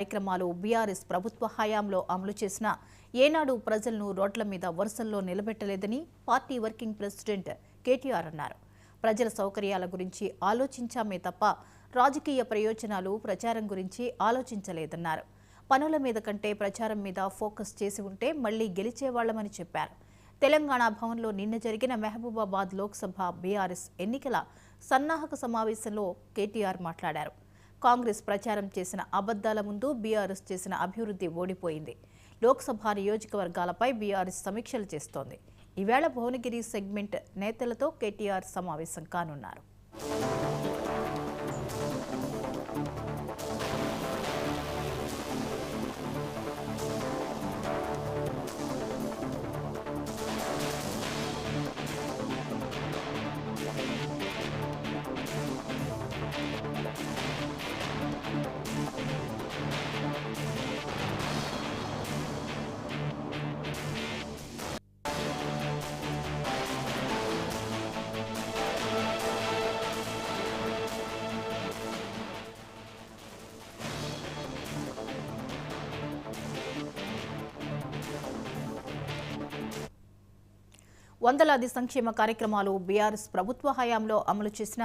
కార్యక్రమాలు బీఆర్ఎస్ ప్రభుత్వ హయాంలో అమలు చేసిన ఏనాడు ప్రజలను రోడ్ల మీద వరుసల్లో నిలబెట్టలేదని పార్టీ వర్కింగ్ ప్రెసిడెంట్ కేటీఆర్ అన్నారు. ప్రజల సౌకర్యాల గురించి ఆలోచించామే తప్ప రాజకీయ ప్రయోజనాలు ప్రచారం గురించి ఆలోచించలేదన్నారు. పనుల మీద కంటే ప్రచారం మీద ఫోకస్ చేసి ఉంటే మళ్లీ గెలిచేవాళ్లమని చెప్పారు. తెలంగాణ భవన్లో నిన్న జరిగిన మహబూబాబాద్ లోక్సభ బీఆర్ఎస్ ఎన్నికల సన్నాహక సమావేశంలో కేటీఆర్ మాట్లాడారు. కాంగ్రెస్ ప్రచారం చేసిన అబద్దాల ముందు బీఆర్ఎస్ చేసిన అభివృద్ధి ఓడిపోయింది. లోక్సభ నియోజకవర్గాలపై బీఆర్ఎస్ సమీక్షలు చేస్తోంది. ఈవేళ భువనగిరి సెగ్మెంట్ నేతలతో కేటీఆర్ సమావేశం కానున్నారు. వందలాది సంక్షేమ కార్యక్రమాలు బీఆర్ఎస్ ప్రభుత్వ హయాంలో అమలు చేసిన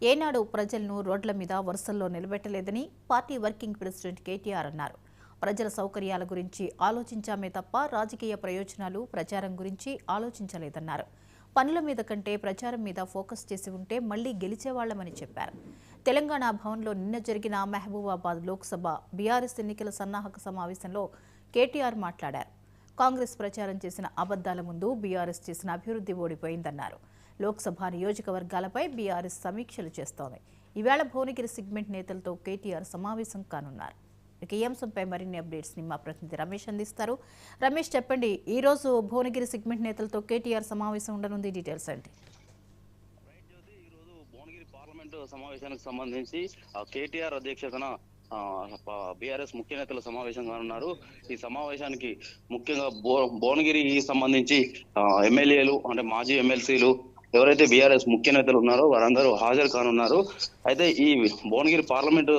ఏనాడు ప్రజలను రోడ్ల మీద వరుసల్లో నిలబెట్టలేదని పార్టీ వర్కింగ్ ప్రెసిడెంట్ కేటీఆర్ అన్నారు. ప్రజల సౌకర్యాల గురించి ఆలోచించామే తప్ప రాజకీయ ప్రయోజనాలు ప్రచారం గురించి ఆలోచించలేదన్నారు. పనుల మీద కంటే ప్రచారం మీద ఫోకస్ చేసి ఉంటే మళ్లీ గెలిచేవాళ్లమని చెప్పారు. తెలంగాణ భవన్లో నిన్న జరిగిన మహబూబాబాద్ లోక్సభ బీఆర్ఎస్ ఎన్నికల సన్నాహక సమావేశంలో కేటీఆర్ మాట్లాడారు. కాంగ్రెస్ ప్రచారం చేసిన అబద్దాల ముందు బీఆర్ఎస్ చేసిన అభివృద్ధి ఓడిపోయిందన్నారు. లోక్సభ నియోజకవర్గాలపై బీఆర్ఎస్ సమీక్షలు చేస్తోంది. ఈవేళ భువనగిరి సెగ్మెంట్ నేతలతో కేటీఆర్ సమావేశం కానున్నారు. ఇక ఈ అంశంపై మరిన్ని అప్డేట్స్ ని మా ప్రతినిధి రమేష్ అందిస్తారు. రమేష్, చెప్పండి, ఈ రోజు భువనగిరి సెగ్మెంట్ నేతలతో కేటీఆర్ సమావేశం ఉండనుంది, డీటెయిల్స్ ఏంటి? భువనగిరి పార్లమెంటు సమావేశానికి సంబంధించి కేటీఆర్ అధ్యక్షతన బీఆర్ఎస్ ముఖ్య నేతల సమావేశం కానున్నారు. ఈ సమావేశానికి ముఖ్యంగా భువనగిరి సంబంధించి ఎమ్మెల్యేలు అంటే మాజీ ఎమ్మెల్సీలు ఎవరైతే బీఆర్ఎస్ ముఖ్య నేతలు ఉన్నారో వారందరూ హాజరు కానున్నారు. అయితే ఈ భువనగిరి పార్లమెంటు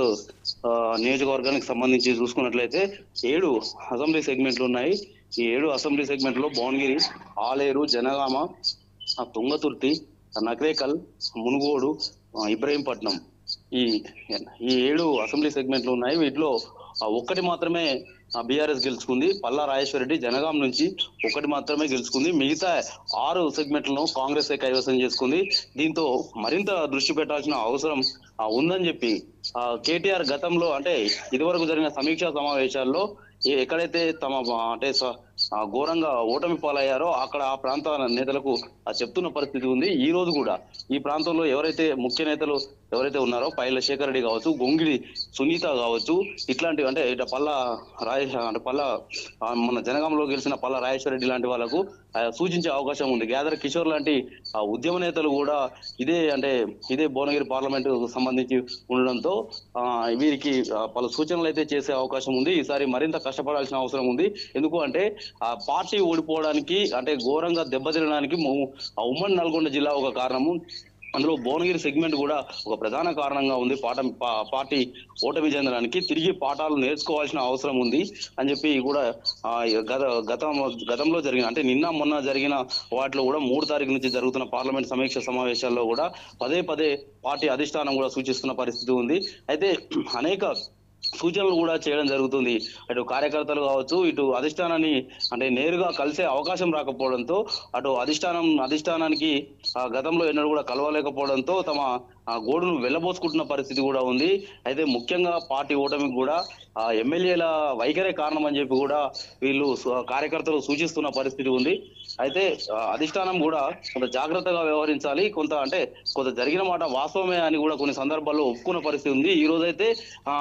నియోజకవర్గానికి సంబంధించి చూసుకున్నట్లయితే 7 అసెంబ్లీ సెగ్మెంట్లు ఉన్నాయి. ఈ 7 అసెంబ్లీ సెగ్మెంట్ లో భువనగిరి, ఆలేరు, జనగామ, తుంగతుర్తి, నకరేకల్, మునుగోడు, ఇబ్రహీంపట్నం ఈ 7 అసెంబ్లీ సెగ్మెంట్లు ఉన్నాయి. వీటిలో ఒక్కటి మాత్రమే బీఆర్ఎస్ గెలుచుకుంది. పల్లా రాజేశ్వరరెడ్డి జనగాం నుంచి ఒకటి మాత్రమే గెలుచుకుంది. మిగతా 6 సెగ్మెంట్లను కాంగ్రెస్ కైవసం చేసుకుంది. దీంతో మరింత దృష్టి పెట్టాల్సిన అవసరం ఉందని చెప్పి కేటీఆర్ గతంలో అంటే ఇదివరకు జరిగిన సమీక్షా సమావేశాల్లో ఎక్కడైతే తమ అంటే ఘోరంగా ఓటమి పాలయ్యారో అక్కడ ఆ ప్రాంత నేతలకు చెప్తున్న పరిస్థితి ఉంది. ఈ రోజు కూడా ఈ ప్రాంతంలో ఎవరైతే ముఖ్య నేతలు ఎవరైతే ఉన్నారో పైల శేఖర్ రెడ్డి కావచ్చు, గొంగిడి సునీత కావచ్చు, ఇట్లాంటి అంటే పల్లా అంటే మన జనగాంలో గెలిచిన పల్లా రాజేశ్వర రెడ్డి లాంటి వాళ్ళకు సూచించే అవకాశం ఉంది. గ్యాదర్ కిషోర్ లాంటి ఉద్యమ నేతలు కూడా ఇదే భువనగిరి పార్లమెంటు సంబంధించి ఉండడంతో వీరికి పలు సూచనలు అయితే చేసే అవకాశం ఉంది. ఈసారి మరింత కష్టపడాల్సిన అవసరం ఉంది. ఎందుకు అంటే పార్టీ ఓడిపోవడానికి అంటే ఘోరంగా దెబ్బతినడానికి ఉమ్మడి నల్గొండ జిల్లా ఒక కారణము. అందులో భువనగిరి సెగ్మెంట్ కూడా ఒక ప్రధాన కారణంగా ఉంది. పార్టీ ఓటమి చెందడానికి తిరిగి పాఠాలు నేర్చుకోవాల్సిన అవసరం ఉంది అని చెప్పి కూడా గతంలో జరిగిన అంటే నిన్న మొన్న జరిగిన వాటిలో కూడా 3 తారీఖు నుంచి జరుగుతున్న పార్లమెంట్ సమీక్ష సమావేశాల్లో కూడా పదే పార్టీ అధిష్టానం కూడా సూచిస్తున్న పరిస్థితి ఉంది. అయితే అనేక సూచనలు కూడా చేయడం జరుగుతుంది. అటు కార్యకర్తలు కావచ్చు, ఇటు అధిష్టానాన్ని అంటే నేరుగా కలిసే అవకాశం రాకపోవడంతో అటు అధిష్టానానికి గతంలో ఎన్నడూ కూడా కలవలేకపోవడంతో తమ గోడును వెళ్ళబోసుకుంటున్న పరిస్థితి కూడా ఉంది. అయితే ముఖ్యంగా పార్టీ ఓటమికి కూడా ఎమ్మెల్యేల వైఖరే కారణం అని చెప్పి కూడా వీళ్ళు కార్యకర్తలు సూచిస్తున్న పరిస్థితి ఉంది. అయితే అధిష్టానం కూడా కొంత జాగ్రత్తగా వ్యవహరించాలి. కొంత జరిగిన మాట వాస్తవమే అని కూడా కొన్ని సందర్భాల్లో ఒప్పుకున్న పరిస్థితి ఉంది. ఈ రోజైతే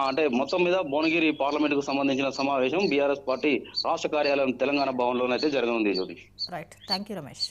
అంటే మొత్తం మీద భువనగిరి పార్లమెంట్ కు సంబంధించిన సమావేశం బీఆర్ఎస్ పార్టీ రాష్ట్ర కార్యాలయం తెలంగాణ భవన్లోనైతే జరగనుంది. Right, thank you Ramesh.